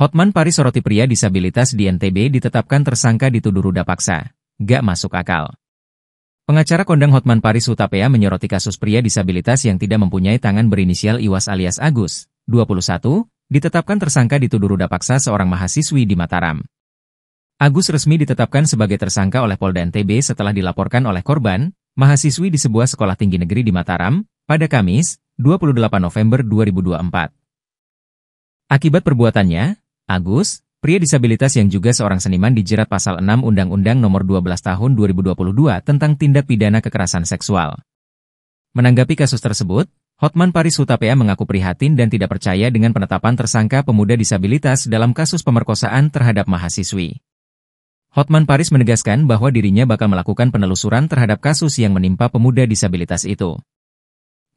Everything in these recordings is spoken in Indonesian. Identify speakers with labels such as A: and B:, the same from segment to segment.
A: Hotman Paris soroti pria disabilitas di NTB ditetapkan tersangka dituduh ruda paksa. Gak masuk akal. Pengacara kondang Hotman Paris Hutapea menyoroti kasus pria disabilitas yang tidak mempunyai tangan berinisial Iwas alias Agus, 21, ditetapkan tersangka dituduh ruda paksa seorang mahasiswi di Mataram. Agus resmi ditetapkan sebagai tersangka oleh Polda NTB setelah dilaporkan oleh korban, mahasiswi di sebuah sekolah tinggi negeri di Mataram, pada Kamis, 28 November 2024. Akibat perbuatannya, Agus, pria disabilitas yang juga seorang seniman dijerat pasal 6 Undang-Undang Nomor 12 Tahun 2022 tentang tindak pidana kekerasan seksual. Menanggapi kasus tersebut, Hotman Paris Hutapea mengaku prihatin dan tidak percaya dengan penetapan tersangka pemuda disabilitas dalam kasus pemerkosaan terhadap mahasiswi. Hotman Paris menegaskan bahwa dirinya bakal melakukan penelusuran terhadap kasus yang menimpa pemuda disabilitas itu.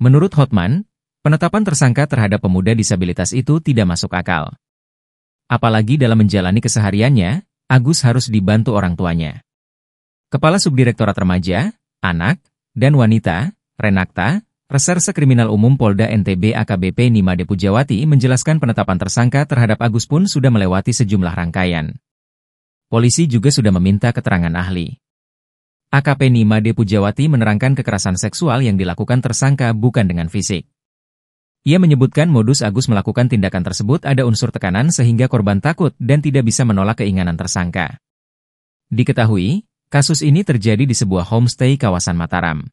A: Menurut Hotman, penetapan tersangka terhadap pemuda disabilitas itu tidak masuk akal. Apalagi dalam menjalani kesehariannya, Agus harus dibantu orang tuanya. Kepala Subdirektorat Remaja, Anak, dan Wanita, Renakta, Reserse Kriminal Umum Polda NTB AKBP Nimade Pujawati menjelaskan penetapan tersangka terhadap Agus pun sudah melewati sejumlah rangkaian. Polisi juga sudah meminta keterangan ahli. AKP Nimade Pujawati menerangkan kekerasan seksual yang dilakukan tersangka bukan dengan fisik. Ia menyebutkan modus Agus melakukan tindakan tersebut ada unsur tekanan sehingga korban takut dan tidak bisa menolak keinginan tersangka. Diketahui, kasus ini terjadi di sebuah homestay kawasan Mataram.